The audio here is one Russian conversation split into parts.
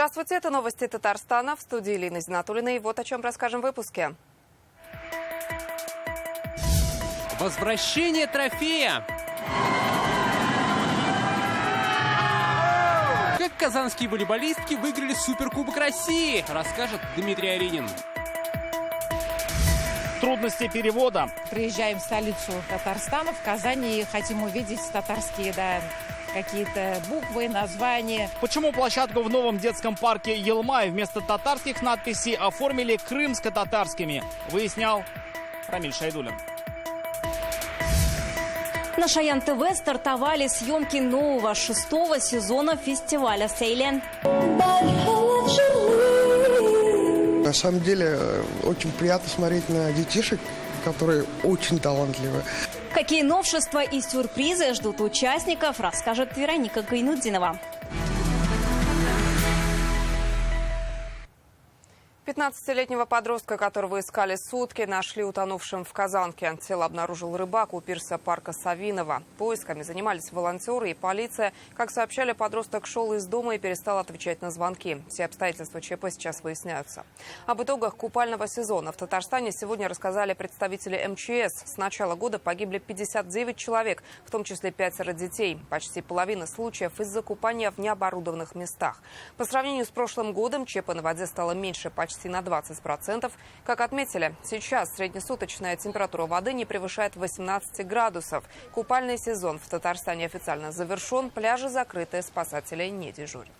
Здравствуйте, это новости Татарстана. В студии Лина Зинатуллина. И вот о чем расскажем в выпуске. Возвращение трофея. Как казанские волейболистки выиграли Суперкубок России, расскажет Дмитрий Аринин. Трудности перевода. Приезжаем в столицу Татарстана, в Казани, и хотим увидеть татарские, какие-то буквы, названия. Почему площадку в новом детском парке Елмай вместо татарских надписей оформили крымско-татарскими, выяснял Рамиль Шайдуллин. На Шаян ТВ стартовали съемки нового 6-го сезона фестиваля «Сейлен». На самом деле, очень приятно смотреть на детишек, которые очень талантливы. Какие новшества и сюрпризы ждут участников, расскажет Вероника Гайнуддинова. 15-летнего подростка, которого искали сутки, нашли утонувшим в Казанке. Тело обнаружил рыбак у пирса парка Савиново. Поисками занимались волонтеры и полиция. Как сообщали, подросток шел из дома и перестал отвечать на звонки. Все обстоятельства ЧП сейчас выясняются. Об итогах купального сезона в Татарстане сегодня рассказали представители МЧС. С начала года погибли 59 человек, в том числе 5 детей. Почти половина случаев из-за купания в необорудованных местах. По сравнению с прошлым годом ЧП на воде стало меньше почти на 20%. Как отметили, сейчас среднесуточная температура воды не превышает 18 градусов. Купальный сезон в Татарстане официально завершен. Пляжи закрыты, спасатели не дежурят.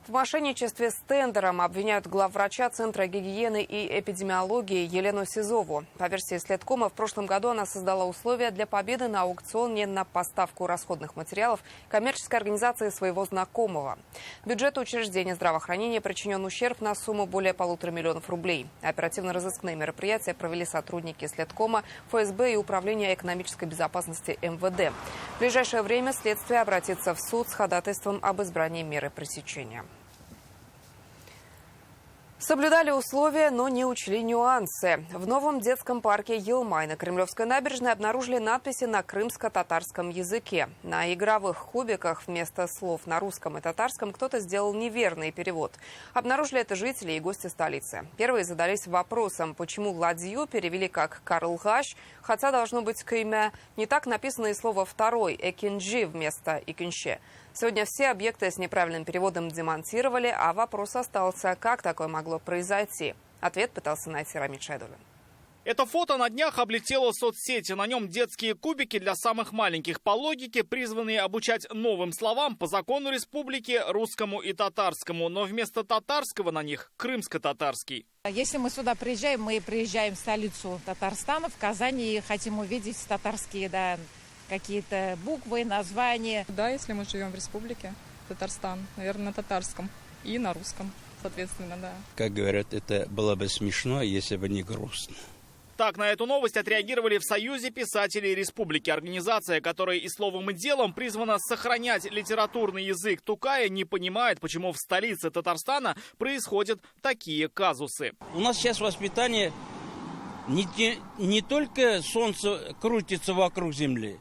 В мошенничестве с тендером обвиняют главврача Центра гигиены и эпидемиологии Елену Сизову. По версии Следкома, в прошлом году она создала условия для победы на аукционе на поставку расходных материалов коммерческой организации своего знакомого. Бюджету учреждения здравоохранения причинен ущерб на сумму более 1,5 миллиона рублей. Оперативно-розыскные мероприятия провели сотрудники Следкома, ФСБ и Управления экономической безопасности МВД. В ближайшее время следствие обратится в суд с ходатайством об избрании меры пресечения. Соблюдали условия, но не учли нюансы. В новом детском парке Елмай на Кремлевской набережной обнаружили надписи на крымско-татарском языке. На игровых кубиках вместо слов на русском и татарском кто-то сделал неверный перевод. Обнаружили это жители и гости столицы. Первые задались вопросом, почему ладью перевели как «Карлгаш», хотя должно быть имя не так написано и слово «второй» «экинджи» вместо «икинще». Сегодня все объекты с неправильным переводом демонтировали, а вопрос остался, как такое могло произойти. Ответ пытался найти Рамиль Шайдуллин. Это фото на днях облетело соцсети. На нем детские кубики для самых маленьких по логике, призванные обучать новым словам по закону республики, русскому и татарскому. Но вместо татарского на них крымско-татарский. Если мы сюда приезжаем, мы приезжаем в столицу Татарстана, в Казани, и хотим увидеть татарские, какие-то буквы, названия. Да, если мы живем в республике Татарстан, наверное, на татарском и на русском, соответственно, да. Как говорят, это было бы смешно, если бы не грустно. Так на эту новость отреагировали в Союзе писателей республики. Организация, которая и словом, и делом призвана сохранять литературный язык Тукая, не понимает, почему в столице Татарстана происходят такие казусы. У нас сейчас воспитание не только солнце крутится вокруг земли,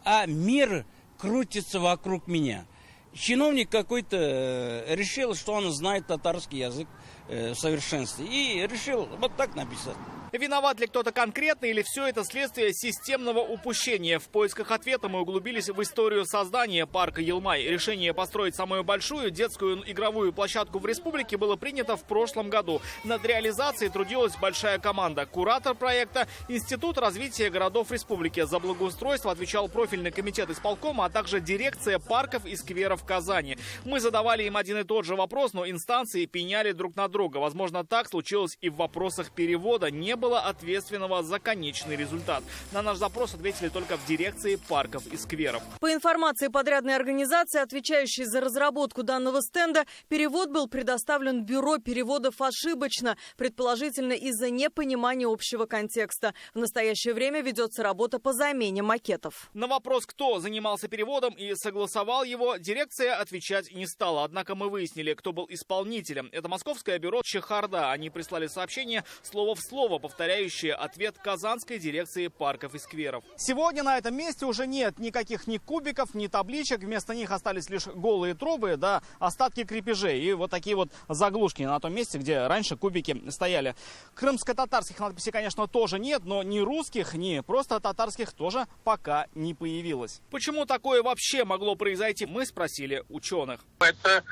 а мир крутится вокруг меня. Чиновник какой-то решил, что он знает татарский язык в совершенстве, и решил вот так написать. Виноват ли кто-то конкретно или все это следствие системного упущения? В поисках ответа мы углубились в историю создания парка Елмай. Решение построить самую большую детскую игровую площадку в республике было принято в прошлом году. Над реализацией трудилась большая команда. Куратор проекта – Институт развития городов республики. За благоустройство отвечал профильный комитет исполкома, а также дирекция парков и скверов Казани. Мы задавали им один и тот же вопрос, но инстанции пеняли друг на друга. Возможно, так случилось и в вопросах перевода. Не было ответственного за конечный результат. На наш запрос ответили только в дирекции парков и скверов. По информации подрядной организации, отвечающей за разработку данного стенда, перевод был предоставлен Бюро переводов ошибочно, предположительно из-за непонимания общего контекста. В настоящее время ведется работа по замене макетов. На вопрос, кто занимался переводом и согласовал его, дирекция отвечать не стала. Однако мы выяснили, кто был исполнителем. Это Московская русское бюро «Чехарда». Они прислали сообщение слово в слово, повторяющее ответ казанской дирекции парков и скверов. Сегодня на этом месте уже нет никаких ни кубиков, ни табличек. Вместо них остались лишь голые трубы, да, остатки крепежей и вот такие вот заглушки на том месте, где раньше кубики стояли. Крымско-татарских надписей, конечно, тоже нет, но ни русских, ни просто татарских тоже пока не появилось. Почему такое вообще могло произойти, мы спросили ученых. Это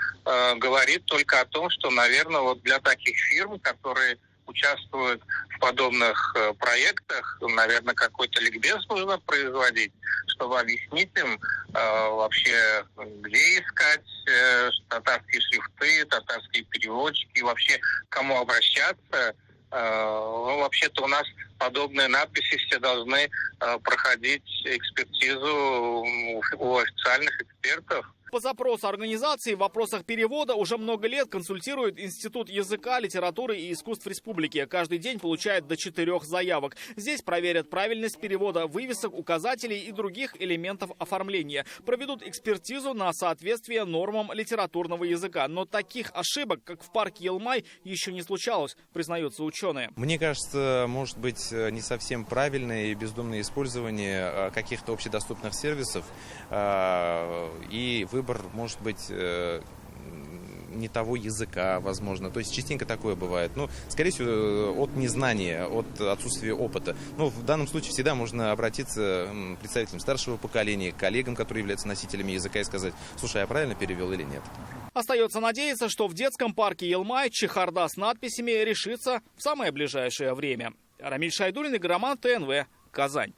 говорит только о том, что, наверное, вот для таких фирм, которые участвуют в подобных проектах, наверное, какой-то ликбез нужно производить, чтобы объяснить им вообще, где искать татарские шрифты, татарские переводчики, вообще кому обращаться. Ну, вообще-то у нас подобные надписи все должны проходить экспертизу у официальных экспертов. По запросу организации в вопросах перевода уже много лет консультирует Институт языка, литературы и искусств республики. Каждый день получает до 4 заявок. Здесь проверят правильность перевода вывесок, указателей и других элементов оформления. Проведут экспертизу на соответствие нормам литературного языка. Но таких ошибок, как в парке Елмай, еще не случалось, признаются ученые. Мне кажется, может быть не совсем правильное и бездумное использование каких-то общедоступных сервисов и выбор, может быть, не того языка, возможно. То есть частенько такое бывает. Ну, скорее всего, от незнания, от отсутствия опыта. Но в данном случае всегда можно обратиться к представителям старшего поколения, к коллегам, которые являются носителями языка, и сказать: слушай, я правильно перевел или нет? Остается надеяться, что в детском парке Елмай чехарда с надписями решится в самое ближайшее время. Рамиль Шайдуллин, Игорь Роман, ТНВ, Казань.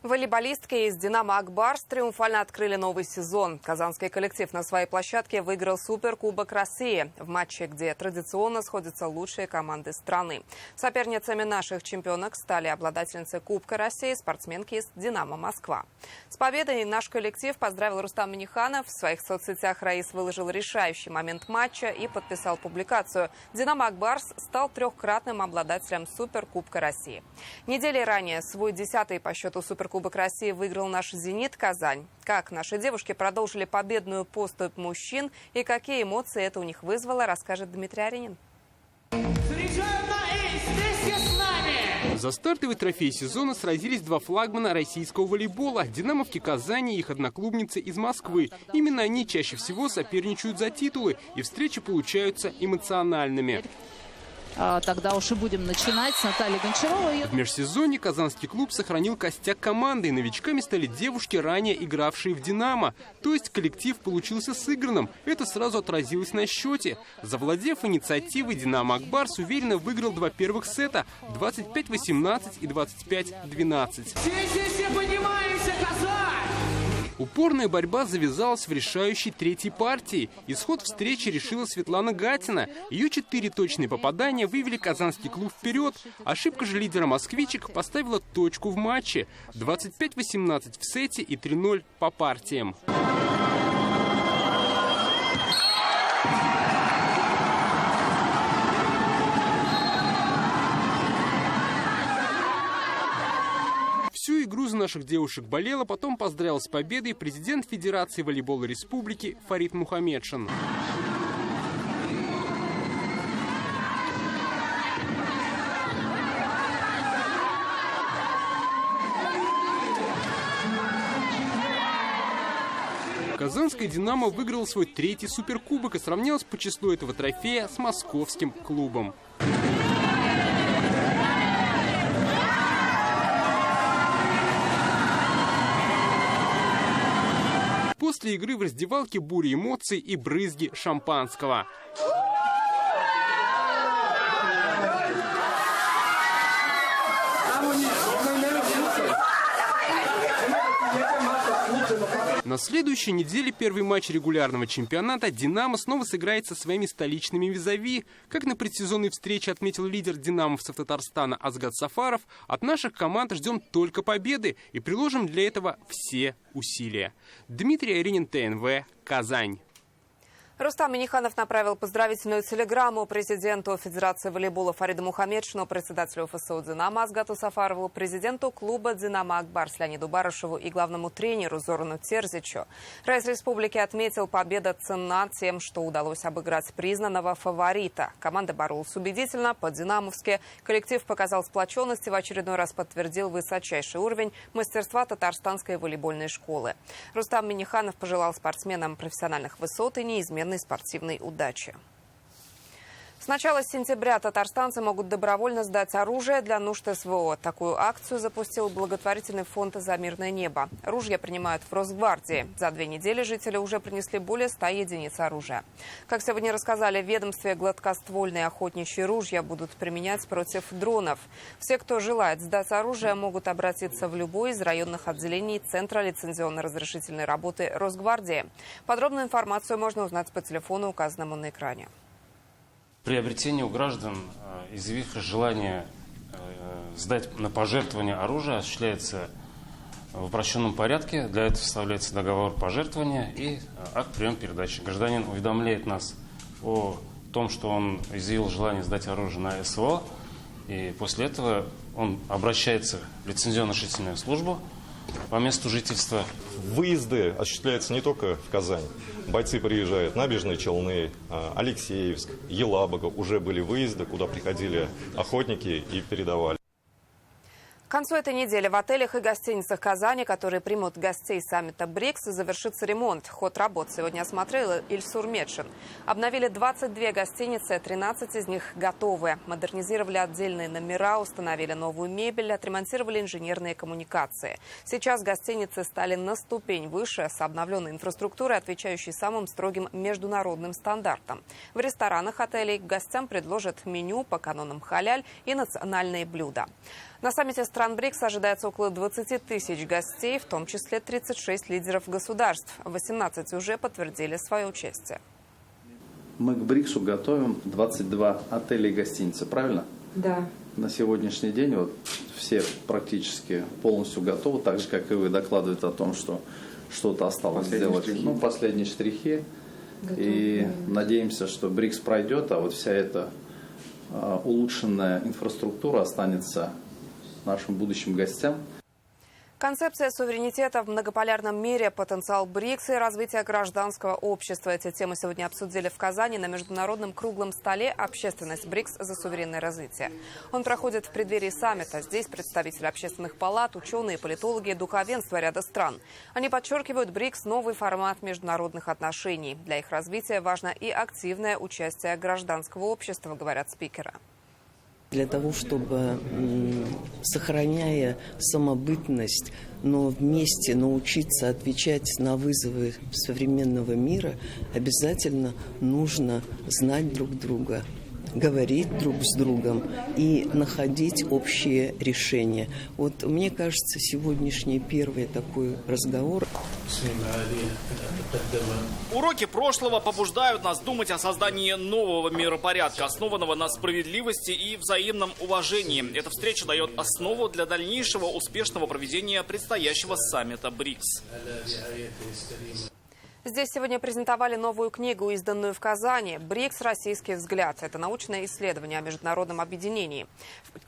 Волейболистки из «Динамо Ак-Барс» триумфально открыли новый сезон. Казанский коллектив на своей площадке выиграл Суперкубок России в матче, где традиционно сходятся лучшие команды страны. Соперницами наших чемпионок стали обладательницы Кубка России, спортсменки из «Динамо Москва». С победой наш коллектив поздравил Рустам Минниханов. В своих соцсетях Раис выложил решающий момент матча и подписал публикацию. «Динамо Ак-Барс» стал 3-кратным обладателем Суперкубка России. Недели ранее свой 10-й по счету Суперкубок России выиграл наш «Зенит» Казань. Как наши девушки продолжили победную поступь мужчин и какие эмоции это у них вызвало, расскажет Дмитрий Аринин. За стартовый трофей сезона сразились два флагмана российского волейбола – «Динамовки» Казани и их одноклубницы из Москвы. Именно они чаще всего соперничают за титулы, и встречи получаются эмоциональными. Тогда уж и будем начинать с Натальей Гончаровой. В межсезонье казанский клуб сохранил костяк команды, и новичками стали девушки, ранее игравшие в «Динамо». То есть коллектив получился сыгранным. Это сразу отразилось на счете. Завладев инициативой, «Динамо Ак-Барс» уверенно выиграл 2 первых сета – 25-18 и 25-12. Все поднимаемся, Казань! Упорная борьба завязалась в решающей третьей партии. Исход встречи решила Светлана Гатина. Ее 4 точные попадания вывели казанский клуб вперед. Ошибка же лидера москвичек поставила точку в матче. 25-18 в сете и 3-0 по партиям. Всю игру за наших девушек болела, потом поздравил с победой президент Федерации волейбола республики Фарид Мухаммедшин. Казанская «Динамо» выиграла свой 3-й суперкубок и сравнялась по числу этого трофея с московским клубом. После игры в раздевалке буря эмоций и брызги шампанского. На следующей неделе первый матч регулярного чемпионата «Динамо» снова сыграет со своими столичными визави. Как на предсезонной встрече отметил лидер динамовцев Татарстана Азгат Сафаров, от наших команд ждем только победы и приложим для этого все усилия. Дмитрий Аринин, ТНВ, Казань. Рустам Минниханов направил поздравительную телеграмму президенту Федерации волейбола Фариду Мухамедшину, председателю ФСО «Динамо» Азгату Сафарову, президенту клуба «Динамо» Акбарс Леониду Барышеву и главному тренеру Зорану Терзичу. Райс республики отметил, победа ценна тем, что удалось обыграть признанного фаворита. Команда боролась убедительно, по-динамовски. Коллектив показал сплоченность и в очередной раз подтвердил высочайший уровень мастерства татарстанской волейбольной школы. Рустам Минниханов пожелал спортсменам профессиональных высот и неизменной спортивной удачи. С начала сентября татарстанцы могут добровольно сдать оружие для нужд СВО. Такую акцию запустил благотворительный фонд «За мирное небо». Ружья принимают в Росгвардии. За 2 недели жители уже принесли более 100 единиц оружия. Как сегодня рассказали в ведомстве, гладкоствольные охотничьи ружья будут применять против дронов. Все, кто желает сдать оружие, могут обратиться в любой из районных отделений Центра лицензионно-разрешительной работы Росгвардии. Подробную информацию можно узнать по телефону, указанному на экране. Приобретение у граждан, изъявивших желание сдать на пожертвование оружия, осуществляется в упрощенном порядке. Для этого составляется договор пожертвования и акт приема-передачи. Гражданин уведомляет нас о том, что он изъявил желание сдать оружие на СВО, и после этого он обращается в лицензионно-разрешительную службу по месту жительства. Выезды осуществляются не только в Казань. Бойцы приезжают на Набережные Челны, Алексеевск, Елабуга. Уже были выезды, куда приходили охотники и передавали. К концу этой недели в отелях и гостиницах Казани, которые примут гостей саммита БРИКС, завершится ремонт. Ход работ сегодня осмотрел Ильсур Медшин. Обновили 22 гостиницы, 13 из них готовы. Модернизировали отдельные номера, установили новую мебель, отремонтировали инженерные коммуникации. Сейчас гостиницы стали на ступень выше, с обновленной инфраструктурой, отвечающей самым строгим международным стандартам. В ресторанах отелей гостям предложат меню по канонам халяль и национальные блюда. На саммите стран БРИКС ожидается около 20 тысяч гостей, в том числе 36 лидеров государств. 18 уже подтвердили свое участие. Мы к БРИКСу готовим 22 отеля и гостиницы, правильно? Да. На сегодняшний день вот все практически полностью готовы, так же, как и вы, докладывают о том, что что-то осталось сделать. Ну, последние штрихи. И надеемся, что БРИКС пройдет, а вот вся эта улучшенная инфраструктура останется нашим будущим гостям. Концепция суверенитета в многополярном мире, потенциал БРИКС и развитие гражданского общества. Эти темы сегодня обсудили в Казани на международном круглом столе «Общественность БРИКС за суверенное развитие». Он проходит в преддверии саммита. Здесь представители общественных палат, ученые, политологи, духовенство ряда стран. Они подчеркивают, БРИКС – новый формат международных отношений. Для их развития важно и активное участие гражданского общества, говорят спикеры. Для того, чтобы, сохраняя самобытность, но вместе научиться отвечать на вызовы современного мира, обязательно нужно знать друг друга, говорить друг с другом и находить общие решения. Вот мне кажется, сегодняшний первый такой разговор. Уроки прошлого побуждают нас думать о создании нового миропорядка, основанного на справедливости и взаимном уважении. Эта встреча дает основу для дальнейшего успешного проведения предстоящего саммита БРИКС. Здесь сегодня презентовали новую книгу, изданную в Казани «БРИКС. Российский взгляд». Это научное исследование о международном объединении.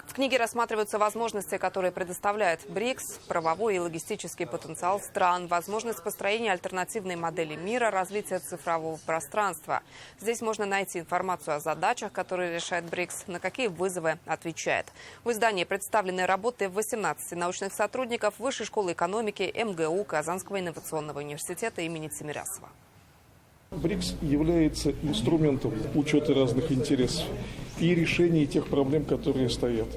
В книге рассматриваются возможности, которые предоставляет БРИКС, правовой и логистический потенциал стран, возможность построения альтернативной модели мира, развития цифрового пространства. Здесь можно найти информацию о задачах, которые решает БРИКС, на какие вызовы отвечает. В издании представлены работы 18 научных сотрудников Высшей школы экономики, МГУ, Казанского инновационного университета имени Тимирязева. БРИКС является инструментом учета разных интересов и решения тех проблем, которые стоят.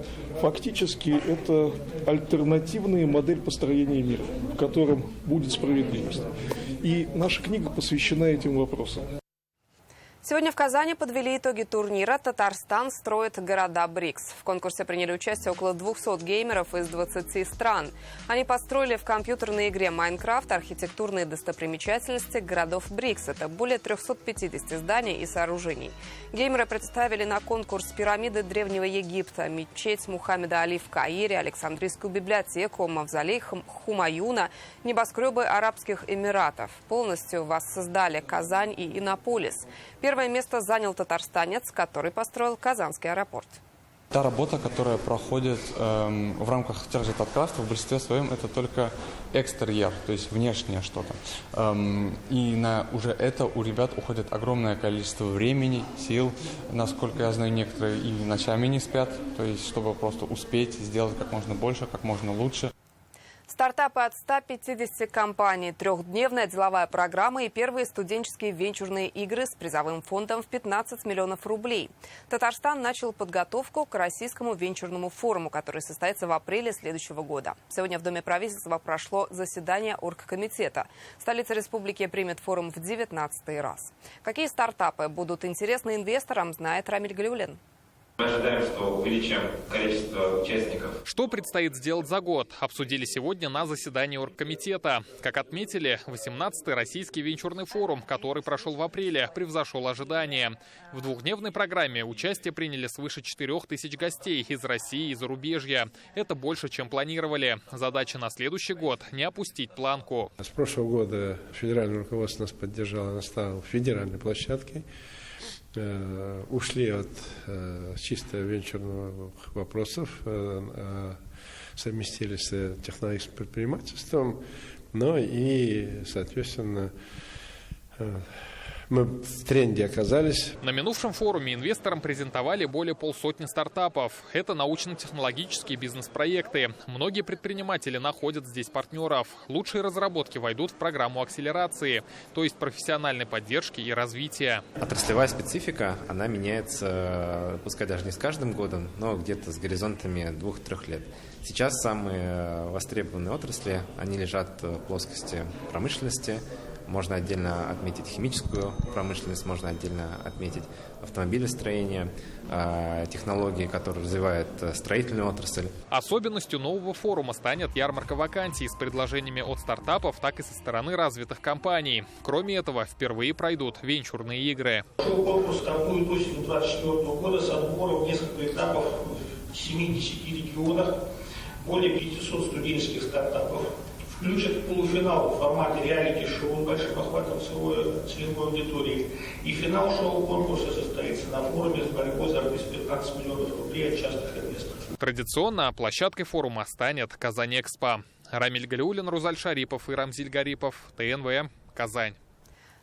Фактически это альтернативная модель построения мира, в котором будет справедливость. И наша книга посвящена этим вопросам. Сегодня в Казани подвели итоги турнира «Татарстан строит города БРИКС». В конкурсе приняли участие около 200 геймеров из 20 стран. Они построили в компьютерной игре «Майнкрафт» архитектурные достопримечательности городов БРИКС. Это более 350 зданий и сооружений. Геймеры представили на конкурс пирамиды Древнего Египта, мечеть Мухаммеда Али в Каире, Александрийскую библиотеку, мавзолей Хумаюна, небоскребы Арабских Эмиратов. Полностью воссоздали Казань и Иннополис. Первое место занял татарстанец, который построил Казанский аэропорт. Та работа, которая проходит в рамках тех же таткрафтов, в большинстве своем это только экстерьер, то есть внешнее что-то. И на уже это у ребят уходит огромное количество времени, сил. Насколько я знаю, некоторые и ночами не спят, то есть чтобы просто успеть сделать как можно больше, как можно лучше. Стартапы от 150 компаний, трехдневная деловая программа и первые студенческие венчурные игры с призовым фондом в 15 миллионов рублей. Татарстан начал подготовку к Российскому венчурному форуму, который состоится в апреле следующего года. Сегодня в Доме правительства прошло заседание оргкомитета. Столица республики примет форум в 19-й раз. Какие стартапы будут интересны инвесторам, знает Рамиль Галиуллин. Мы ожидаем, что увеличим количество участников. Что предстоит сделать за год, обсудили сегодня на заседании оргкомитета. Как отметили, 18-й Российский венчурный форум, который прошел в апреле, превзошел ожидания. В двухдневной программе участие приняли свыше 4000 гостей из России и зарубежья. Это больше, чем планировали. Задача на следующий год – не опустить планку. С прошлого года федеральное руководство нас поддержало, нас стало федеральной площадкой. Ушли от чисто венчурных вопросов, совместили с технологическим предпринимательством, но и, соответственно, мы в тренде оказались. На минувшем форуме инвесторам презентовали более полсотни стартапов. Это научно-технологические бизнес-проекты. Многие предприниматели находят здесь партнеров. Лучшие разработки войдут в программу акселерации, то есть профессиональной поддержки и развития. Отраслевая специфика, она меняется, пускай даже не с каждым годом, но где-то с горизонтами 2-3 лет. Сейчас самые востребованные отрасли, они лежат в плоскости промышленности. Можно отдельно отметить химическую промышленность, можно отдельно отметить автомобилестроение, технологии, которые развивают строительную отрасль. Особенностью нового форума станет ярмарка вакансий с предложениями от стартапов, так и со стороны развитых компаний. Кроме этого, впервые пройдут венчурные игры. Конкурс стартует осенью 2024 года с отбором в несколько этапов в 70 регионах, более 500 студенческих стартапов. Включат в полуфинал в формате реалити-шоу с большим охватом целевой аудитории. И финал шоу-конкурса состоится на форуме с борьбой за 15 миллионов рублей от частных инвесторов. Традиционно площадкой форума станет Казань-Экспо. Рамиль Галиуллин, Рузаль Шарипов и Рамзиль Гарипов. ТНВ. Казань.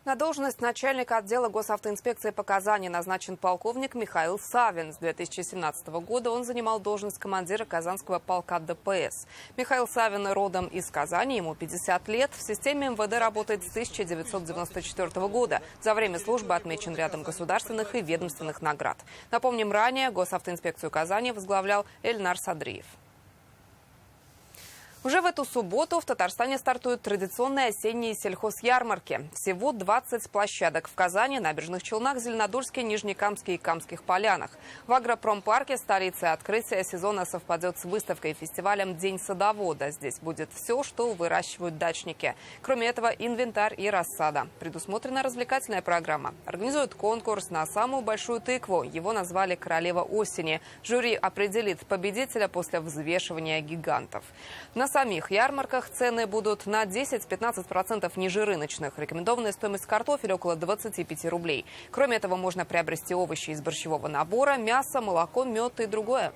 На должность начальника отдела госавтоинспекции по Казани назначен полковник Михаил Савин. С 2017 года он занимал должность командира Казанского полка ДПС. Михаил Савин родом из Казани, ему 50 лет. В системе МВД работает с 1994 года. За время службы отмечен рядом государственных и ведомственных наград. Напомним, ранее госавтоинспекцию Казани возглавлял Эльнар Садриев. Уже в эту субботу в Татарстане стартуют традиционные осенние сельхозярмарки. Всего 20 площадок в Казани, Набережных Челнах, Зеленодольске, Нижнекамске и Камских Полянах. В агропромпарке столицы открытие сезона совпадет с выставкой и фестивалем «День садовода». Здесь будет все, что выращивают дачники. Кроме этого, инвентарь и рассада. Предусмотрена развлекательная программа. Организуют конкурс на самую большую тыкву. Его назвали «Королева осени». Жюри определит победителя после взвешивания гигантов. На самих ярмарках цены будут на 10-15% ниже рыночных. Рекомендованная стоимость картофеля около 25 рублей. Кроме этого, можно приобрести овощи из борщевого набора, мясо, молоко, мед и другое.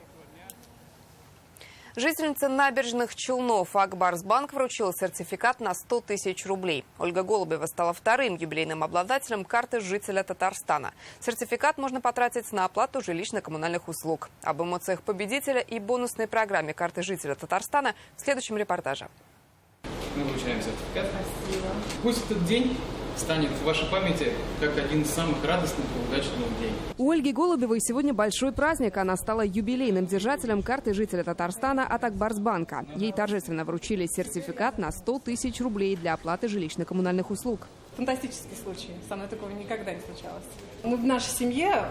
Жительница Набережных Челнов Акбарсбанк вручила сертификат на 100 тысяч рублей. Ольга Голубева стала вторым юбилейным обладателем карты жителя Татарстана. Сертификат можно потратить на оплату жилищно-коммунальных услуг. Об эмоциях победителя и бонусной программе карты жителя Татарстана в следующем репортаже. Мы вручаем сертификат. Спасибо. Пусть этот день станет в вашей памяти как один из самых радостных и удачных дней. У Ольги Голубевой сегодня большой праздник. Она стала юбилейным держателем карты жителя Татарстана от Акбарсбанка. Ей торжественно вручили сертификат на 100 тысяч рублей для оплаты жилищно-коммунальных услуг. фантастический случай. Со мной такого никогда не случалось. Мы в нашей семье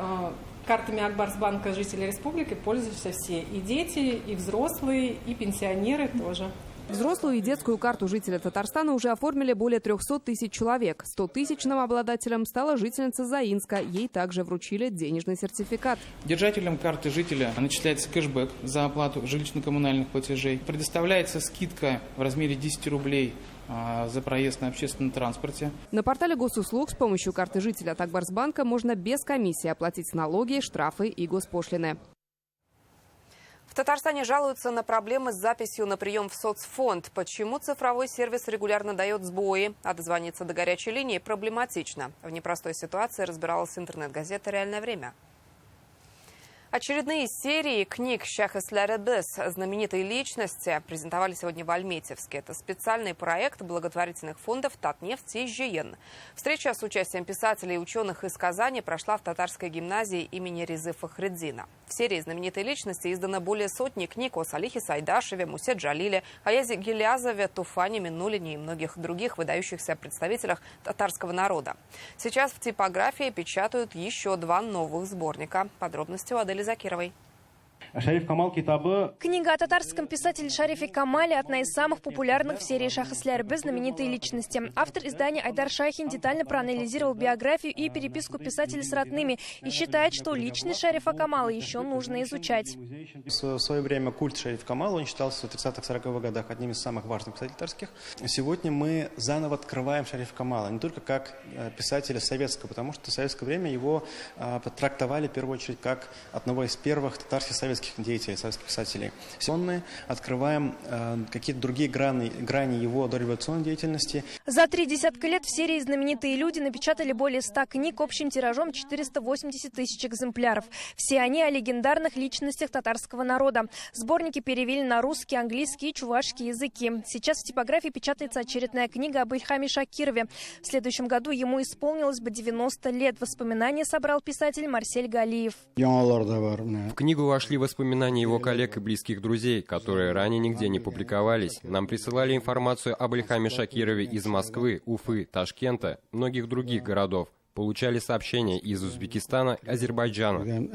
картами Акбарсбанка жителей республики пользуются все. И дети, и взрослые, и пенсионеры тоже. Взрослую и детскую карту жителя Татарстана уже оформили более 300 тысяч человек. 100-тысячным обладателем стала жительница Заинска. Ей также вручили денежный сертификат. Держателям карты жителя начисляется кэшбэк за оплату жилищно-коммунальных платежей. Предоставляется скидка в размере 10 рублей за проезд на общественном транспорте. На портале госуслуг с помощью карты жителя от Акбарсбанка можно без комиссии оплатить налоги, штрафы и госпошлины. В Татарстане жалуются на проблемы с записью на прием в соцфонд. Почему цифровой сервис регулярно дает сбои, а дозвониться до горячей линии проблематично? В непростой ситуации разбиралась интернет-газета «Реальное время». Очередные серии книг «Шахисляры Без» знаменитой личности презентовали сегодня в Альметьевске. Это специальный проект благотворительных фондов «Татнефть» и «Жиен». Встреча с участием писателей и ученых из Казани прошла в татарской гимназии имени Резы Фахриддина. В серии знаменитой личности издано более сотни книг о Салихе Сайдашеве, Мусе Джалиле, Аязе Гилязове, Туфане Минулине и многих других выдающихся представителях татарского народа. Сейчас в типографии печатают еще 2 новых сборника. Подробности у Адели Закировой. Шариф Камал китабы. Книга о татарском писателе Шарифе Камале – одна из самых популярных в серии «Шахисляры Без» знаменитые личности. Автор издания Айдар Шайхин детально проанализировал биографию и переписку писателя с родными и считает, что личность Шарифа Камала еще нужно изучать. В свое время культ Шарифа Камала, он считался в 30-40-х годах одним из самых важных писателей татарских. Сегодня мы заново открываем Шарифа Камала не только как писателя советского, потому что в советское время его трактовали в первую очередь как одного из первых татарских советских деятелей, советских писателей. Сегодня мы открываем какие-то другие грани его дореволюционной деятельности. За 3 десятка лет в серии «Знаменитые люди» напечатали более 100 книг общим тиражом 480 тысяч экземпляров. Все они о легендарных личностях татарского народа. Сборники перевели на русский, английский и чувашский языки. Сейчас в типографии печатается очередная книга об Ильхаме Шакирове. В следующем году ему исполнилось бы 90 лет. Воспоминания собрал писатель Марсель Галиев. В книгу вошли воспоминания его коллег и близких друзей, которые ранее нигде не публиковались. Нам присылали информацию об Ильхаме Шакирове из Москвы, Уфы, Ташкента, многих других городов. Получали сообщения из Узбекистана и Азербайджана.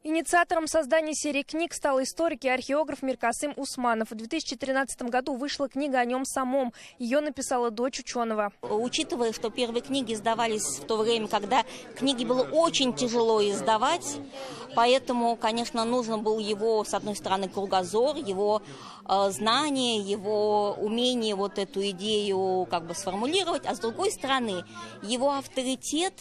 Инициатором создания серии книг стал историк и археограф Миркасым Усманов. В 2013 году вышла книга о нем самом. Ее написала дочь ученого. Учитывая, что первые книги издавались в то время, когда книги было очень тяжело издавать, поэтому, конечно, нужно был его, с одной стороны, кругозор, его знание, его умение вот эту идею как бы сформулировать, а с другой стороны, его авторитет,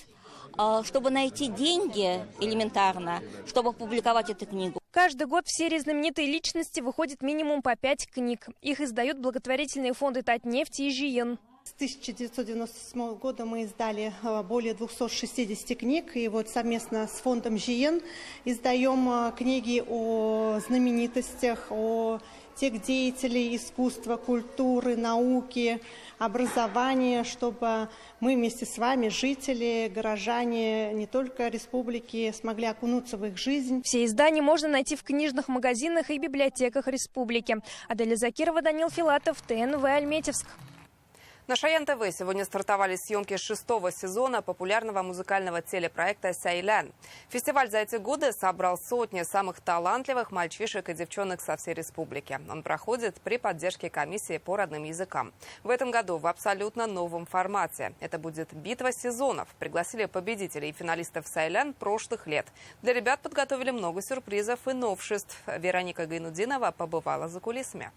чтобы найти деньги элементарно, чтобы опубликовать эту книгу. Каждый год в серии «Знаменитые личности» выходит минимум по 5 книг. Их издают благотворительные фонды «Татнефть» и «Жиен». С 1997 года мы издали более 260 книг, и вот совместно с фондом «Жиен» издаем книги о знаменитостях, о тех деятелей искусства, культуры, науки, образования, чтобы мы вместе с вами, жители, горожане не только республики, смогли окунуться в их жизнь. Все издания можно найти в книжных магазинах и библиотеках республики. Аделя Закирова, Данил Филатов, ТНВ Альметьевск. На Шаян ТВ сегодня стартовали съемки 6-го сезона популярного музыкального телепроекта «Сейлян». Фестиваль за эти годы собрал сотни самых талантливых мальчишек и девчонок со всей республики. Он проходит при поддержке комиссии по родным языкам. В этом году в абсолютно новом формате. Это будет битва сезонов. Пригласили победителей и финалистов «Сейлян» прошлых лет. Для ребят подготовили много сюрпризов и новшеств. Вероника Гайнудинова побывала за кулисами.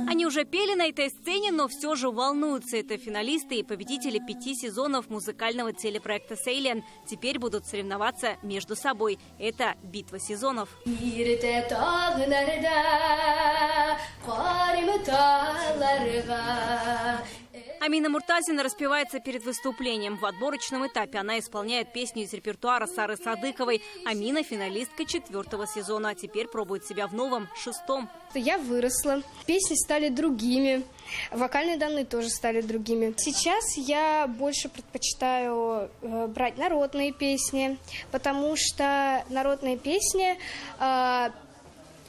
Они уже пели на этой сцене, но все же волнуются. Это финалисты и победители 5 сезонов музыкального телепроекта «Сейлян». Теперь будут соревноваться между собой. Это битва сезонов. Амина Муртазина распевается перед выступлением. В отборочном этапе она исполняет песню из репертуара Сары Садыковой. Амина – финалистка 4-го сезона. А теперь пробует себя в новом, 6-м. Я выросла, песни стали другими, вокальные данные тоже стали другими. Сейчас я больше предпочитаю брать народные песни, потому что народные песни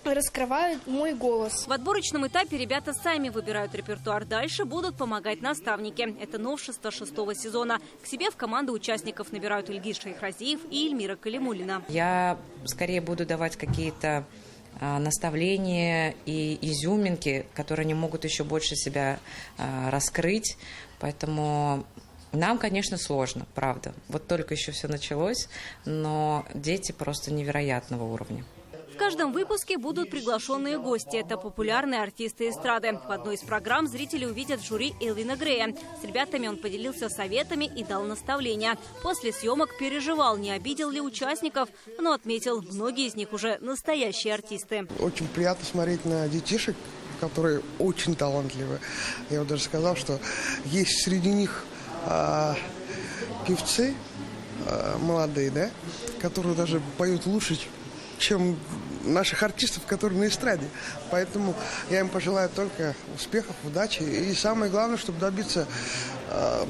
раскрывают мой голос. В отборочном этапе ребята сами выбирают репертуар. Дальше будут помогать наставники. Это новшество 6-го сезона. К себе в команду участников набирают Ильгиз Шайхразиев и Эльмира Калимуллина. Я скорее буду давать какие-то наставления и изюминки, которые они могут еще больше себя раскрыть. Поэтому нам, конечно, сложно, правда. Вот только еще все началось, но дети просто невероятного уровня. В каждом выпуске будут приглашенные гости. Это популярные артисты эстрады. В одной из программ зрители увидят жюри Элвина Грея. С ребятами он поделился советами и дал наставления. После съемок переживал, не обидел ли участников, но отметил, многие из них уже настоящие артисты. Очень приятно смотреть на детишек, которые очень талантливы. Я вот даже сказал, что есть среди них певцы молодые, да, которые даже поют лучше, чем наших артистов, которые на эстраде. Поэтому я им пожелаю только успехов, удачи. И самое главное, чтобы добиться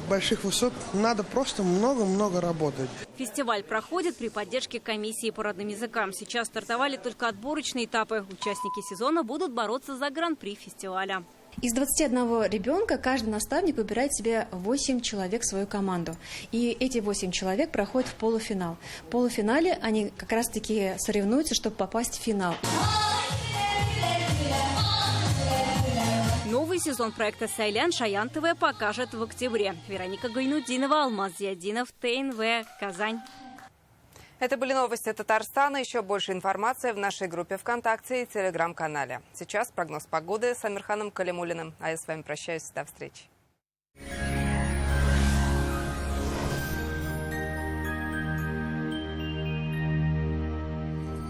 больших высот, надо просто много-много работать. Фестиваль проходит при поддержке комиссии по родным языкам. Сейчас стартовали только отборочные этапы. Участники сезона будут бороться за гран-при фестиваля. Из 21 ребенка каждый наставник выбирает себе 8 человек в свою команду. И эти 8 человек проходят в полуфинал. В полуфинале они как раз-таки соревнуются, чтобы попасть в финал. Новый сезон проекта «Сайлян» Шаян ТВ покажет в октябре. Вероника Гайнудинова, Алмаз Зиадинов, ТНВ, Казань. Это были новости Татарстана. Еще больше информации в нашей группе ВКонтакте и Телеграм-канале. Сейчас прогноз погоды с Амирханом Калимуллиным. А я с вами прощаюсь. До встречи.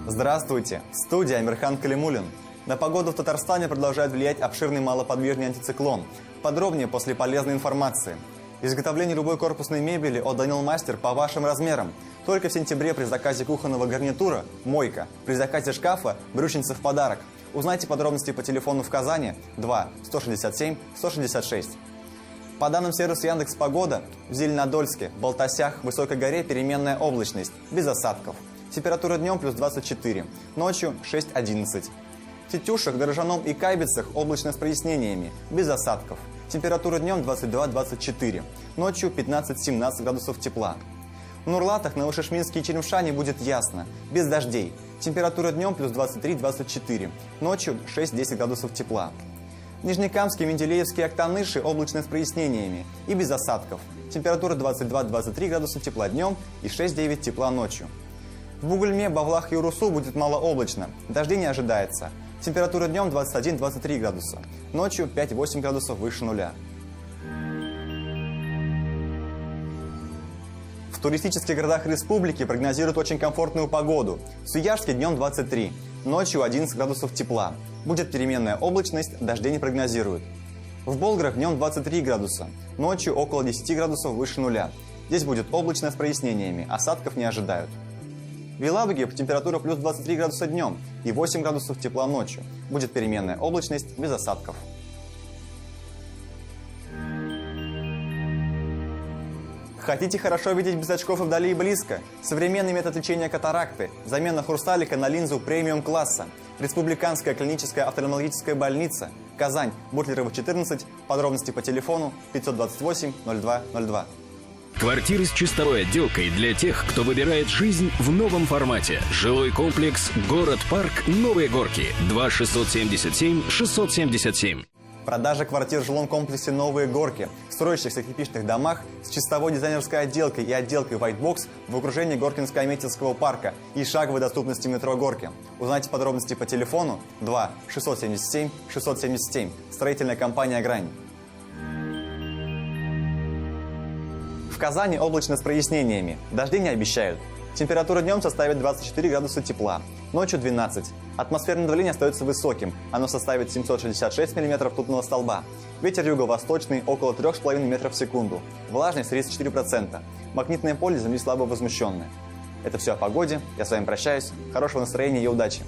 Здравствуйте! В студии Амирхан Калимуллин. На погоду в Татарстане продолжает влиять обширный малоподвижный антициклон. Подробнее после полезной информации. Изготовление любой корпусной мебели от Daniel Master по вашим размерам. Только в сентябре при заказе кухонного гарнитура «Мойка». При заказе шкафа брючница в подарок. Узнайте подробности по телефону в Казани 2 167 166. По данным сервиса Яндекс.Погода, в Зеленодольске, Балтасях, Высокой горе переменная облачность, без осадков. Температура днем плюс 24, ночью 6-11. В Тетюшах, Дорожаном и Кайбицах облачно с прояснениями, без осадков. Температура днем 22-24, ночью 15-17 градусов тепла. В Нурлатах, Новошишминске и Черемшане будет ясно, без дождей. Температура днем плюс 23-24, ночью 6-10 градусов тепла. В Нижнекамске, Менделеевске и Актаныши облачно с прояснениями и без осадков. Температура 22-23 градуса тепла днем и 6-9 тепла ночью. В Бугульме, Бавлах и Урусу будет малооблачно, дождей не ожидается. Температура днем 21-23 градуса, ночью 5-8 градусов выше нуля. В туристических городах республики прогнозируют очень комфортную погоду. В Свияжске днем 23, ночью 11 градусов тепла. Будет переменная облачность, дождей не прогнозируют. В Болграх днем 23 градуса, ночью около 10 градусов выше нуля. Здесь будет облачно с прояснениями, осадков не ожидают. В Елабуге температура плюс 23 градуса днем и 8 градусов тепла ночью. Будет переменная облачность без осадков. Хотите хорошо видеть без очков и вдали и близко? Современный метод лечения катаракты. Замена хрусталика на линзу премиум-класса. Республиканская клиническая офтальмологическая больница. Казань. Бутлерова, 14. Подробности по телефону 528 02 02. Квартиры с чистовой отделкой для тех, кто выбирает жизнь в новом формате. Жилой комплекс «Город-парк. Новые горки». 2 677 677. Продажа квартир в жилом комплексе «Новые горки» в строящихся кирпичных домах с чистовой дизайнерской отделкой и отделкой White Box в окружении Горкинско-Аметьевского парка и шаговой доступности метро «Горки». Узнайте подробности по телефону 2 677 677. Строительная компания «Грань». В Казани облачно с прояснениями. Дожди не обещают. Температура днем составит 24 градуса тепла, ночью 12. Атмосферное давление остается высоким, оно составит 766 мм ртутного столба. Ветер юго-восточный около 3,5 метров в секунду. Влажность 34%. Магнитное поле Земли слабо возмущенное. Это все о погоде. Я с вами прощаюсь. Хорошего настроения и удачи.